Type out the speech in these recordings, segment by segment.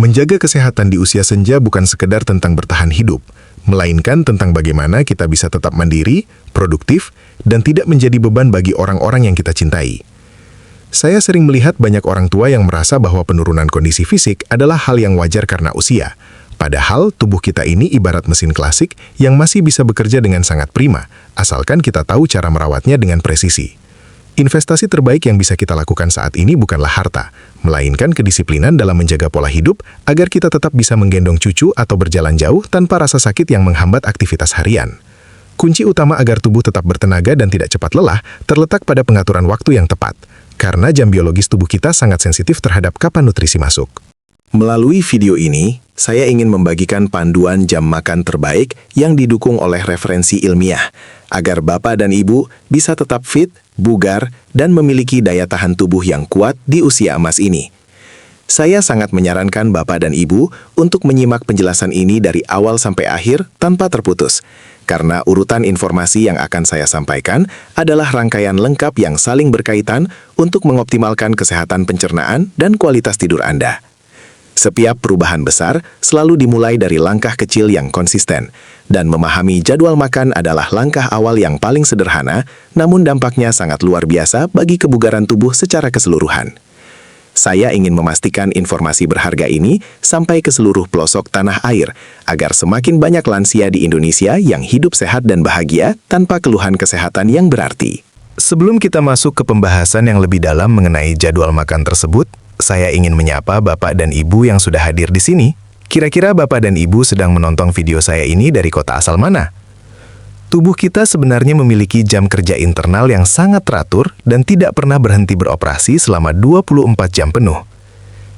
Menjaga kesehatan di usia senja bukan sekedar tentang bertahan hidup, melainkan tentang bagaimana kita bisa tetap mandiri, produktif, dan tidak menjadi beban bagi orang-orang yang kita cintai. Saya sering melihat banyak orang tua yang merasa bahwa penurunan kondisi fisik adalah hal yang wajar karena usia. Padahal tubuh kita ini ibarat mesin klasik yang masih bisa bekerja dengan sangat prima, asalkan kita tahu cara merawatnya dengan presisi. Investasi terbaik yang bisa kita lakukan saat ini bukanlah harta, melainkan kedisiplinan dalam menjaga pola hidup agar kita tetap bisa menggendong cucu atau berjalan jauh tanpa rasa sakit yang menghambat aktivitas harian. Kunci utama agar tubuh tetap bertenaga dan tidak cepat lelah terletak pada pengaturan waktu yang tepat, karena jam biologis tubuh kita sangat sensitif terhadap kapan nutrisi masuk. Melalui video ini, saya ingin membagikan panduan jam makan terbaik yang didukung oleh referensi ilmiah, agar Bapak dan Ibu bisa tetap fit, bugar, dan memiliki daya tahan tubuh yang kuat di usia emas ini. Saya sangat menyarankan Bapak dan Ibu untuk menyimak penjelasan ini dari awal sampai akhir tanpa terputus, karena urutan informasi yang akan saya sampaikan adalah rangkaian lengkap yang saling berkaitan untuk mengoptimalkan kesehatan pencernaan dan kualitas tidur Anda. Setiap perubahan besar selalu dimulai dari langkah kecil yang konsisten, dan memahami jadwal makan adalah langkah awal yang paling sederhana, namun dampaknya sangat luar biasa bagi kebugaran tubuh secara keseluruhan. Saya ingin memastikan informasi berharga ini sampai ke seluruh pelosok tanah air, agar semakin banyak lansia di Indonesia yang hidup sehat dan bahagia tanpa keluhan kesehatan yang berarti. Sebelum kita masuk ke pembahasan yang lebih dalam mengenai jadwal makan tersebut, saya ingin menyapa Bapak dan Ibu yang sudah hadir di sini. Kira-kira Bapak dan Ibu sedang menonton video saya ini dari kota asal mana? Tubuh kita sebenarnya memiliki jam kerja internal yang sangat teratur dan tidak pernah berhenti beroperasi selama 24 jam penuh.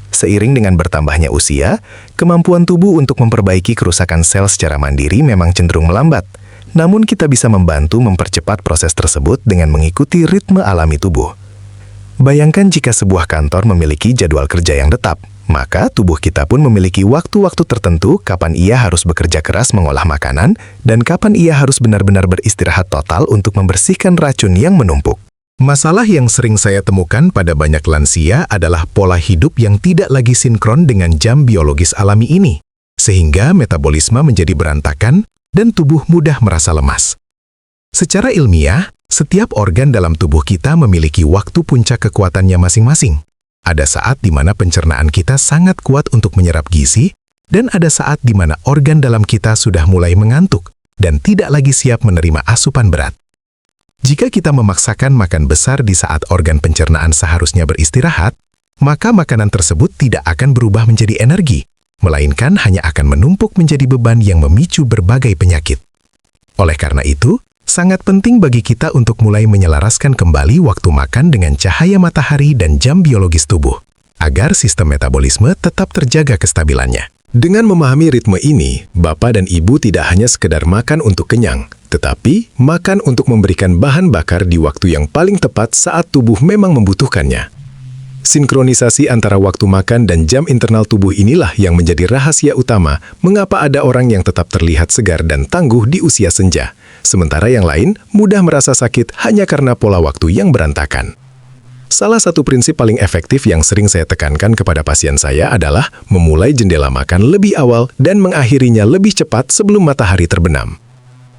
Seiring dengan bertambahnya usia, kemampuan tubuh untuk memperbaiki kerusakan sel secara mandiri memang cenderung melambat. Namun kita bisa membantu mempercepat proses tersebut dengan mengikuti ritme alami tubuh. Bayangkan jika sebuah kantor memiliki jadwal kerja yang tetap, maka tubuh kita pun memiliki waktu-waktu tertentu kapan ia harus bekerja keras mengolah makanan dan kapan ia harus benar-benar beristirahat total untuk membersihkan racun yang menumpuk. Masalah yang sering saya temukan pada banyak lansia adalah pola hidup yang tidak lagi sinkron dengan jam biologis alami ini, sehingga metabolisme menjadi berantakan dan tubuh mudah merasa lemas. Secara ilmiah, setiap organ dalam tubuh kita memiliki waktu puncak kekuatannya masing-masing. Ada saat di mana pencernaan kita sangat kuat untuk menyerap gizi, dan ada saat di mana organ dalam kita sudah mulai mengantuk dan tidak lagi siap menerima asupan berat. Jika kita memaksakan makan besar di saat organ pencernaan seharusnya beristirahat, maka makanan tersebut tidak akan berubah menjadi energi, melainkan hanya akan menumpuk menjadi beban yang memicu berbagai penyakit. Oleh karena itu, sangat penting bagi kita untuk mulai menyelaraskan kembali waktu makan dengan cahaya matahari dan jam biologis tubuh, agar sistem metabolisme tetap terjaga kestabilannya. Dengan memahami ritme ini, Bapak dan Ibu tidak hanya sekedar makan untuk kenyang, tetapi makan untuk memberikan bahan bakar di waktu yang paling tepat saat tubuh memang membutuhkannya. Sinkronisasi antara waktu makan dan jam internal tubuh inilah yang menjadi rahasia utama mengapa ada orang yang tetap terlihat segar dan tangguh di usia senja, sementara yang lain mudah merasa sakit hanya karena pola waktu yang berantakan. Salah satu prinsip paling efektif yang sering saya tekankan kepada pasien saya adalah memulai jendela makan lebih awal dan mengakhirinya lebih cepat sebelum matahari terbenam.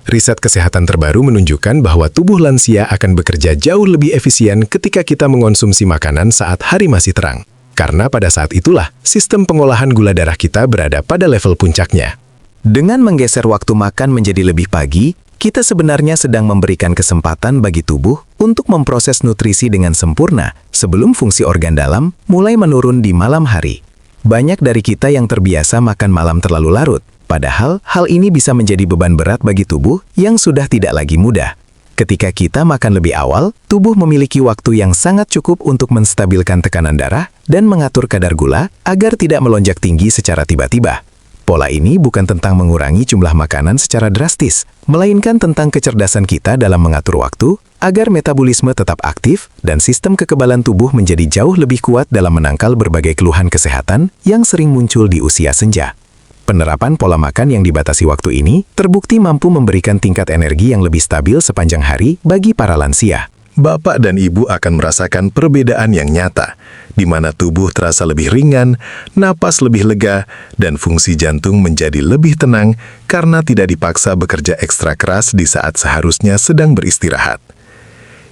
Riset kesehatan terbaru menunjukkan bahwa tubuh lansia akan bekerja jauh lebih efisien ketika kita mengonsumsi makanan saat hari masih terang. Karena pada saat itulah, sistem pengolahan gula darah kita berada pada level puncaknya. Dengan menggeser waktu makan menjadi lebih pagi, kita sebenarnya sedang memberikan kesempatan bagi tubuh untuk memproses nutrisi dengan sempurna sebelum fungsi organ dalam mulai menurun di malam hari. Banyak dari kita yang terbiasa makan malam terlalu larut, padahal hal ini bisa menjadi beban berat bagi tubuh yang sudah tidak lagi mudah. Ketika kita makan lebih awal, tubuh memiliki waktu yang sangat cukup untuk menstabilkan tekanan darah dan mengatur kadar gula agar tidak melonjak tinggi secara tiba-tiba. Pola ini bukan tentang mengurangi jumlah makanan secara drastis, melainkan tentang kecerdasan kita dalam mengatur waktu agar metabolisme tetap aktif dan sistem kekebalan tubuh menjadi jauh lebih kuat dalam menangkal berbagai keluhan kesehatan yang sering muncul di usia senja. Penerapan pola makan yang dibatasi waktu ini terbukti mampu memberikan tingkat energi yang lebih stabil sepanjang hari bagi para lansia. Bapak dan Ibu akan merasakan perbedaan yang nyata, di mana tubuh terasa lebih ringan, napas lebih lega, dan fungsi jantung menjadi lebih tenang karena tidak dipaksa bekerja ekstra keras di saat seharusnya sedang beristirahat.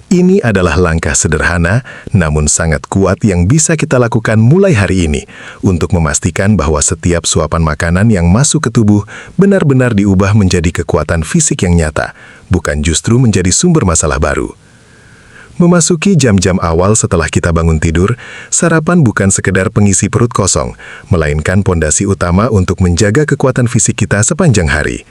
Ini adalah langkah sederhana, namun sangat kuat yang bisa kita lakukan mulai hari ini untuk memastikan bahwa setiap suapan makanan yang masuk ke tubuh benar-benar diubah menjadi kekuatan fisik yang nyata, bukan justru menjadi sumber masalah baru. Memasuki jam-jam awal setelah kita bangun tidur, sarapan bukan sekedar pengisi perut kosong, melainkan pondasi utama untuk menjaga kekuatan fisik kita sepanjang hari.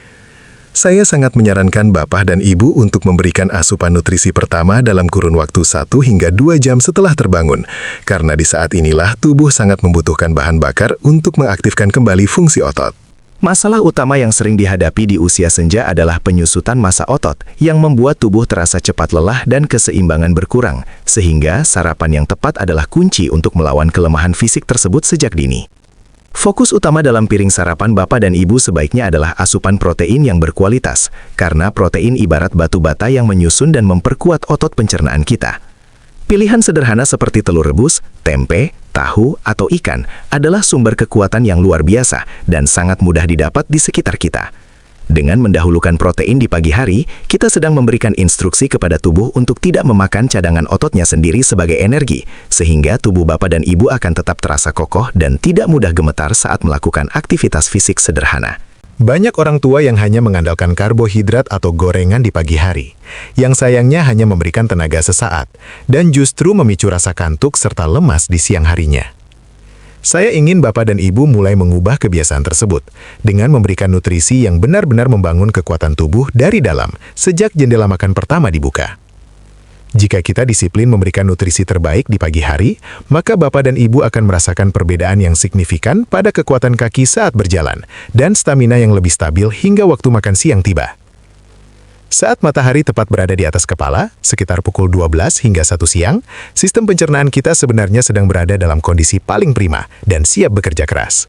Saya sangat menyarankan Bapak dan Ibu untuk memberikan asupan nutrisi pertama dalam kurun waktu 1 hingga 2 jam setelah terbangun, karena di saat inilah tubuh sangat membutuhkan bahan bakar untuk mengaktifkan kembali fungsi otot. Masalah utama yang sering dihadapi di usia senja adalah penyusutan massa otot yang membuat tubuh terasa cepat lelah dan keseimbangan berkurang, sehingga sarapan yang tepat adalah kunci untuk melawan kelemahan fisik tersebut sejak dini. Fokus utama dalam piring sarapan Bapak dan Ibu sebaiknya adalah asupan protein yang berkualitas, karena protein ibarat batu bata yang menyusun dan memperkuat otot pencernaan kita. Pilihan sederhana seperti telur rebus, tempe, tahu, atau ikan adalah sumber kekuatan yang luar biasa dan sangat mudah didapat di sekitar kita. Dengan mendahulukan protein di pagi hari, kita sedang memberikan instruksi kepada tubuh untuk tidak memakan cadangan ototnya sendiri sebagai energi, sehingga tubuh Bapak dan Ibu akan tetap terasa kokoh dan tidak mudah gemetar saat melakukan aktivitas fisik sederhana. Banyak orang tua yang hanya mengandalkan karbohidrat atau gorengan di pagi hari, yang sayangnya hanya memberikan tenaga sesaat, dan justru memicu rasa kantuk serta lemas di siang harinya. Saya ingin Bapak dan Ibu mulai mengubah kebiasaan tersebut, dengan memberikan nutrisi yang benar-benar membangun kekuatan tubuh dari dalam, sejak jendela makan pertama dibuka. Jika kita disiplin memberikan nutrisi terbaik di pagi hari, maka Bapak dan Ibu akan merasakan perbedaan yang signifikan pada kekuatan kaki saat berjalan, dan stamina yang lebih stabil hingga waktu makan siang tiba. Saat matahari tepat berada di atas kepala, sekitar pukul 12 hingga 1 siang, sistem pencernaan kita sebenarnya sedang berada dalam kondisi paling prima dan siap bekerja keras.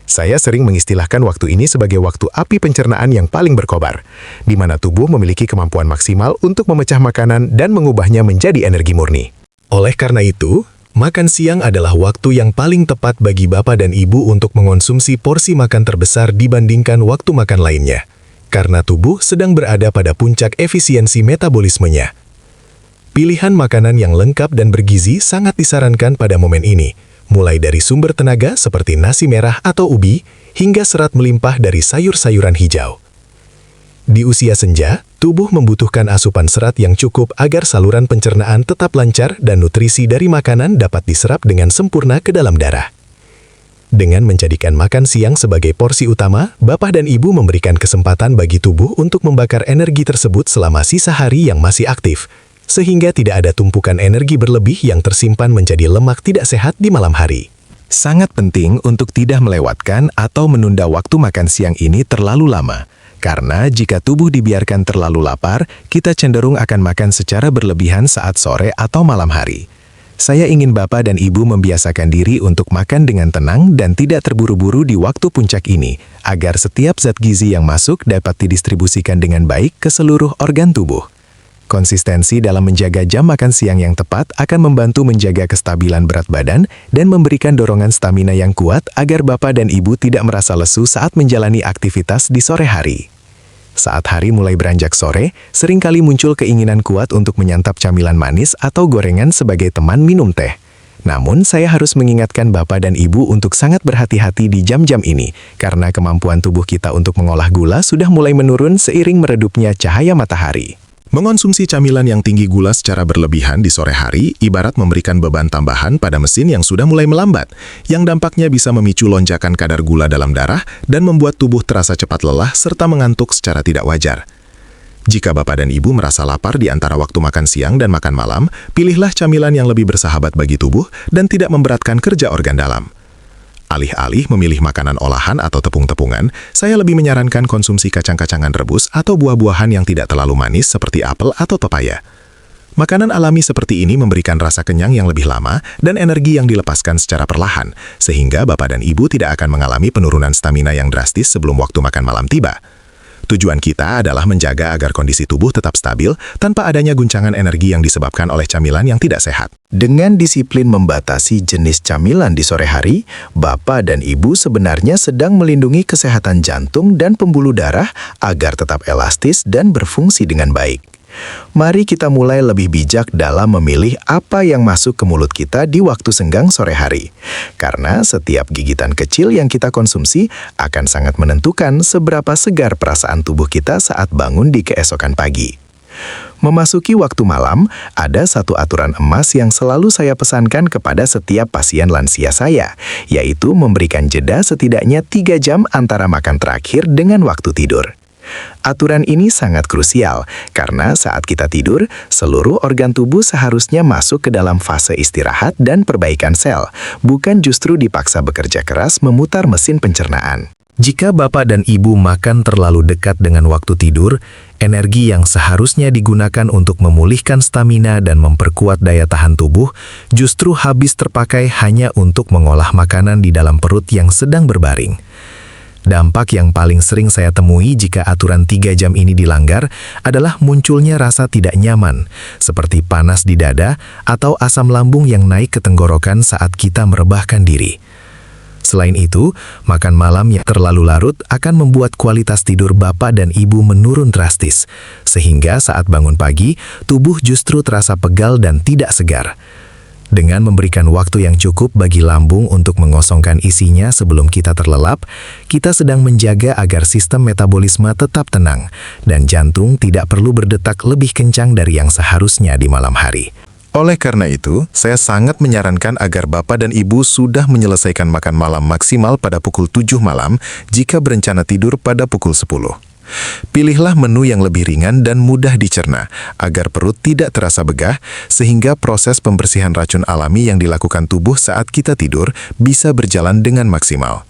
Saya sering mengistilahkan waktu ini sebagai waktu api pencernaan yang paling berkobar, di mana tubuh memiliki kemampuan maksimal untuk memecah makanan dan mengubahnya menjadi energi murni. Oleh karena itu, makan siang adalah waktu yang paling tepat bagi Bapak dan Ibu untuk mengonsumsi porsi makan terbesar dibandingkan waktu makan lainnya, karena tubuh sedang berada pada puncak efisiensi metabolismenya. Pilihan makanan yang lengkap dan bergizi sangat disarankan pada momen ini, mulai dari sumber tenaga seperti nasi merah atau ubi, hingga serat melimpah dari sayur-sayuran hijau. Di usia senja, tubuh membutuhkan asupan serat yang cukup agar saluran pencernaan tetap lancar dan nutrisi dari makanan dapat diserap dengan sempurna ke dalam darah. Dengan menjadikan makan siang sebagai porsi utama, Bapak dan Ibu memberikan kesempatan bagi tubuh untuk membakar energi tersebut selama sisa hari yang masih aktif, sehingga tidak ada tumpukan energi berlebih yang tersimpan menjadi lemak tidak sehat di malam hari. Sangat penting untuk tidak melewatkan atau menunda waktu makan siang ini terlalu lama, karena jika tubuh dibiarkan terlalu lapar, kita cenderung akan makan secara berlebihan saat sore atau malam hari. Saya ingin Bapak dan Ibu membiasakan diri untuk makan dengan tenang dan tidak terburu-buru di waktu puncak ini, agar setiap zat gizi yang masuk dapat didistribusikan dengan baik ke seluruh organ tubuh. Konsistensi dalam menjaga jam makan siang yang tepat akan membantu menjaga kestabilan berat badan dan memberikan dorongan stamina yang kuat agar Bapak dan Ibu tidak merasa lesu saat menjalani aktivitas di sore hari. Saat hari mulai beranjak sore, seringkali muncul keinginan kuat untuk menyantap camilan manis atau gorengan sebagai teman minum teh. Namun, saya harus mengingatkan Bapak dan Ibu untuk sangat berhati-hati di jam-jam ini, karena kemampuan tubuh kita untuk mengolah gula sudah mulai menurun seiring meredupnya cahaya matahari. Mengonsumsi camilan yang tinggi gula secara berlebihan di sore hari ibarat memberikan beban tambahan pada mesin yang sudah mulai melambat, yang dampaknya bisa memicu lonjakan kadar gula dalam darah dan membuat tubuh terasa cepat lelah serta mengantuk secara tidak wajar. Jika Bapak dan Ibu merasa lapar di antara waktu makan siang dan makan malam, pilihlah camilan yang lebih bersahabat bagi tubuh dan tidak memberatkan kerja organ dalam. Alih-alih memilih makanan olahan atau tepung-tepungan, saya lebih menyarankan konsumsi kacang-kacangan rebus atau buah-buahan yang tidak terlalu manis seperti apel atau pepaya. Makanan alami seperti ini memberikan rasa kenyang yang lebih lama dan energi yang dilepaskan secara perlahan, sehingga Bapak dan Ibu tidak akan mengalami penurunan stamina yang drastis sebelum waktu makan malam tiba. Tujuan kita adalah menjaga agar kondisi tubuh tetap stabil tanpa adanya guncangan energi yang disebabkan oleh camilan yang tidak sehat. Dengan disiplin membatasi jenis camilan di sore hari, Bapak dan Ibu sebenarnya sedang melindungi kesehatan jantung dan pembuluh darah agar tetap elastis dan berfungsi dengan baik. Mari kita mulai lebih bijak dalam memilih apa yang masuk ke mulut kita di waktu senggang sore hari. Karena setiap gigitan kecil yang kita konsumsi akan sangat menentukan seberapa segar perasaan tubuh kita saat bangun di keesokan pagi. Memasuki waktu malam, ada satu aturan emas yang selalu saya pesankan kepada setiap pasien lansia saya, yaitu memberikan jeda setidaknya 3 jam antara makan terakhir dengan waktu tidur. Aturan ini sangat krusial karena saat kita tidur, seluruh organ tubuh seharusnya masuk ke dalam fase istirahat dan perbaikan sel, bukan justru dipaksa bekerja keras memutar mesin pencernaan. Jika Bapak dan Ibu makan terlalu dekat dengan waktu tidur, energi yang seharusnya digunakan untuk memulihkan stamina dan memperkuat daya tahan tubuh justru habis terpakai hanya untuk mengolah makanan di dalam perut yang sedang berbaring. Dampak yang paling sering saya temui jika aturan 3 jam ini dilanggar adalah munculnya rasa tidak nyaman, seperti panas di dada atau asam lambung yang naik ke tenggorokan saat kita merebahkan diri. Selain itu, makan malam yang terlalu larut akan membuat kualitas tidur Bapak dan Ibu menurun drastis, sehingga saat bangun pagi, tubuh justru terasa pegal dan tidak segar. Dengan memberikan waktu yang cukup bagi lambung untuk mengosongkan isinya sebelum kita terlelap, kita sedang menjaga agar sistem metabolisme tetap tenang dan jantung tidak perlu berdetak lebih kencang dari yang seharusnya di malam hari. Oleh karena itu, saya sangat menyarankan agar Bapak dan Ibu sudah menyelesaikan makan malam maksimal pada pukul 7 malam jika berencana tidur pada pukul 10. Pilihlah menu yang lebih ringan dan mudah dicerna, agar perut tidak terasa begah, sehingga proses pembersihan racun alami yang dilakukan tubuh saat kita tidur bisa berjalan dengan maksimal.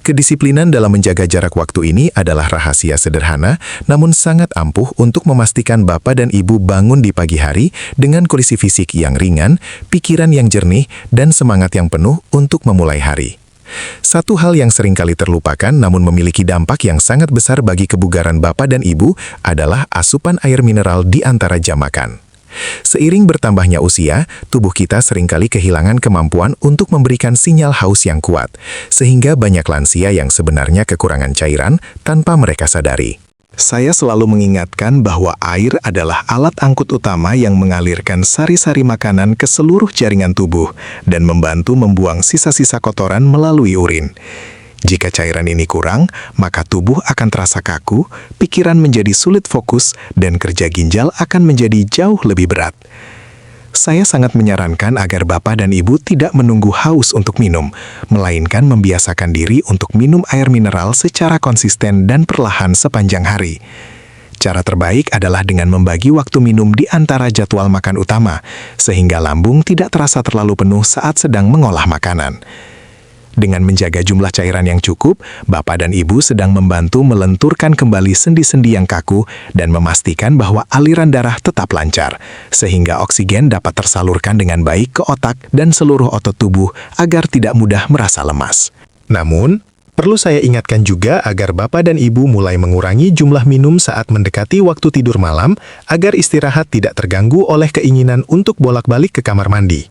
Kedisiplinan dalam menjaga jarak waktu ini adalah rahasia sederhana, namun sangat ampuh untuk memastikan Bapak dan Ibu bangun di pagi hari dengan kondisi fisik yang ringan, pikiran yang jernih, dan semangat yang penuh untuk memulai hari. Satu hal yang seringkali terlupakan namun memiliki dampak yang sangat besar bagi kebugaran Bapak dan Ibu adalah asupan air mineral di antara jam makan. Seiring bertambahnya usia, tubuh kita seringkali kehilangan kemampuan untuk memberikan sinyal haus yang kuat, sehingga banyak lansia yang sebenarnya kekurangan cairan tanpa mereka sadari. Saya selalu mengingatkan bahwa air adalah alat angkut utama yang mengalirkan sari-sari makanan ke seluruh jaringan tubuh dan membantu membuang sisa-sisa kotoran melalui urin. Jika cairan ini kurang, maka tubuh akan terasa kaku, pikiran menjadi sulit fokus, dan kerja ginjal akan menjadi jauh lebih berat. Saya sangat menyarankan agar Bapak dan Ibu tidak menunggu haus untuk minum, melainkan membiasakan diri untuk minum air mineral secara konsisten dan perlahan sepanjang hari. Cara terbaik adalah dengan membagi waktu minum di antara jadwal makan utama, sehingga lambung tidak terasa terlalu penuh saat sedang mengolah makanan. Dengan menjaga jumlah cairan yang cukup, Bapak dan Ibu sedang membantu melenturkan kembali sendi-sendi yang kaku dan memastikan bahwa aliran darah tetap lancar, sehingga oksigen dapat tersalurkan dengan baik ke otak dan seluruh otot tubuh agar tidak mudah merasa lemas. Namun, perlu saya ingatkan juga agar Bapak dan Ibu mulai mengurangi jumlah minum saat mendekati waktu tidur malam agar istirahat tidak terganggu oleh keinginan untuk bolak-balik ke kamar mandi.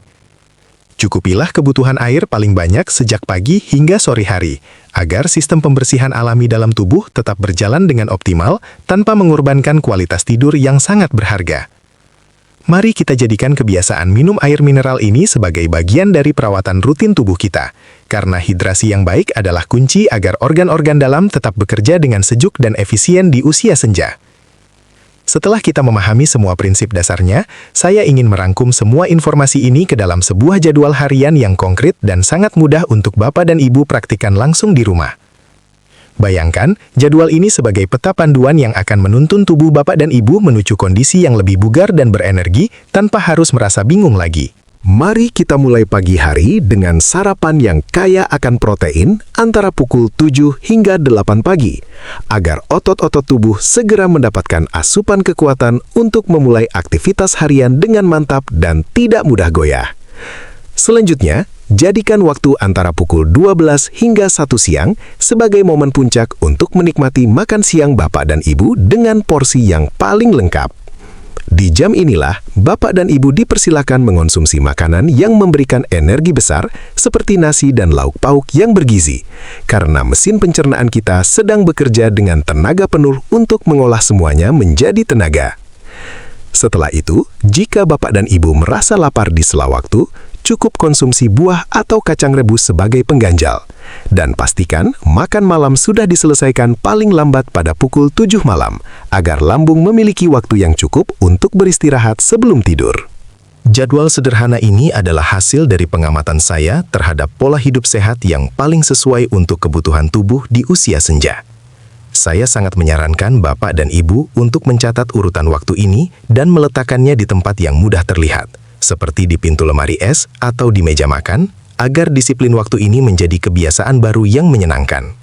Cukupilah kebutuhan air paling banyak sejak pagi hingga sore hari, agar sistem pembersihan alami dalam tubuh tetap berjalan dengan optimal tanpa mengorbankan kualitas tidur yang sangat berharga. Mari kita jadikan kebiasaan minum air mineral ini sebagai bagian dari perawatan rutin tubuh kita, karena hidrasi yang baik adalah kunci agar organ-organ dalam tetap bekerja dengan sejuk dan efisien di usia senja. Setelah kita memahami semua prinsip dasarnya, saya ingin merangkum semua informasi ini ke dalam sebuah jadwal harian yang konkret dan sangat mudah untuk Bapak dan Ibu praktikkan langsung di rumah. Bayangkan, jadwal ini sebagai peta panduan yang akan menuntun tubuh Bapak dan Ibu menuju kondisi yang lebih bugar dan berenergi tanpa harus merasa bingung lagi. Mari kita mulai pagi hari dengan sarapan yang kaya akan protein antara pukul 7 hingga 8 pagi, agar otot-otot tubuh segera mendapatkan asupan kekuatan untuk memulai aktivitas harian dengan mantap dan tidak mudah goyah. Selanjutnya, Jadikan waktu antara pukul 12 hingga 1 siang sebagai momen puncak untuk menikmati makan siang Bapak dan Ibu dengan porsi yang paling lengkap. Di jam inilah, Bapak dan Ibu dipersilakan mengonsumsi makanan yang memberikan energi besar seperti nasi dan lauk pauk yang bergizi, karena mesin pencernaan kita sedang bekerja dengan tenaga penuh untuk mengolah semuanya menjadi tenaga. Setelah itu, jika Bapak dan Ibu merasa lapar di sela waktu, cukup konsumsi buah atau kacang rebus sebagai pengganjal. Dan pastikan makan malam sudah diselesaikan paling lambat pada pukul 7 malam, agar lambung memiliki waktu yang cukup untuk beristirahat sebelum tidur. Jadwal sederhana ini adalah hasil dari pengamatan saya terhadap pola hidup sehat yang paling sesuai untuk kebutuhan tubuh di usia senja. Saya sangat menyarankan Bapak dan Ibu untuk mencatat urutan waktu ini dan meletakkannya di tempat yang mudah terlihat, seperti di pintu lemari es atau di meja makan, agar disiplin waktu ini menjadi kebiasaan baru yang menyenangkan.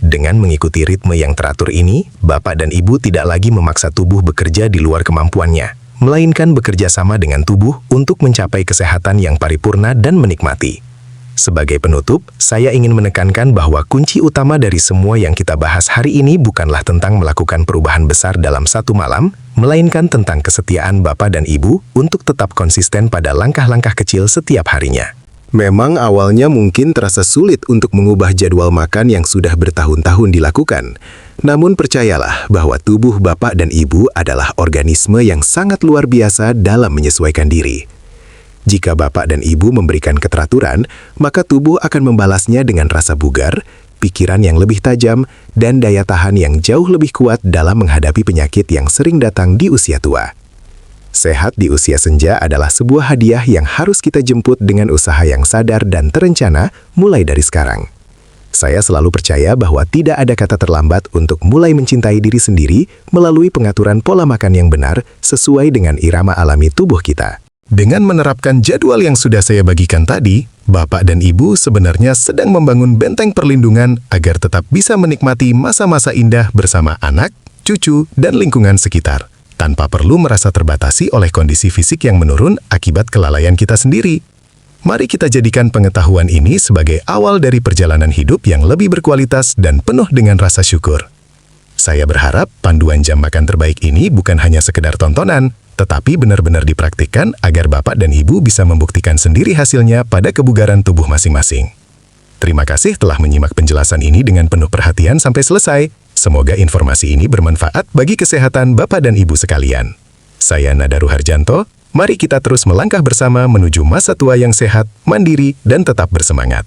Dengan mengikuti ritme yang teratur ini, Bapak dan Ibu tidak lagi memaksa tubuh bekerja di luar kemampuannya, melainkan bekerja sama dengan tubuh untuk mencapai kesehatan yang paripurna dan menikmati. Sebagai penutup, saya ingin menekankan bahwa kunci utama dari semua yang kita bahas hari ini bukanlah tentang melakukan perubahan besar dalam satu malam, melainkan tentang kesetiaan Bapak dan Ibu untuk tetap konsisten pada langkah-langkah kecil setiap harinya. Memang awalnya mungkin terasa sulit untuk mengubah jadwal makan yang sudah bertahun-tahun dilakukan. Namun percayalah bahwa tubuh Bapak dan Ibu adalah organisme yang sangat luar biasa dalam menyesuaikan diri. Jika Bapak dan Ibu memberikan keteraturan, maka tubuh akan membalasnya dengan rasa bugar, pikiran yang lebih tajam, dan daya tahan yang jauh lebih kuat dalam menghadapi penyakit yang sering datang di usia tua. Sehat di usia senja adalah sebuah hadiah yang harus kita jemput dengan usaha yang sadar dan terencana mulai dari sekarang. Saya selalu percaya bahwa tidak ada kata terlambat untuk mulai mencintai diri sendiri melalui pengaturan pola makan yang benar sesuai dengan irama alami tubuh kita. Dengan menerapkan jadwal yang sudah saya bagikan tadi, Bapak dan Ibu sebenarnya sedang membangun benteng perlindungan agar tetap bisa menikmati masa-masa indah bersama anak, cucu, dan lingkungan sekitar, tanpa perlu merasa terbatasi oleh kondisi fisik yang menurun akibat kelalaian kita sendiri. Mari kita jadikan pengetahuan ini sebagai awal dari perjalanan hidup yang lebih berkualitas dan penuh dengan rasa syukur. Saya berharap panduan jam makan terbaik ini bukan hanya sekedar tontonan, tetapi benar-benar dipraktikkan agar Bapak dan Ibu bisa membuktikan sendiri hasilnya pada kebugaran tubuh masing-masing. Terima kasih telah menyimak penjelasan ini dengan penuh perhatian sampai selesai. Semoga informasi ini bermanfaat bagi kesehatan Bapak dan Ibu sekalian. Saya Nadaru Harjanto, mari kita terus melangkah bersama menuju masa tua yang sehat, mandiri, dan tetap bersemangat.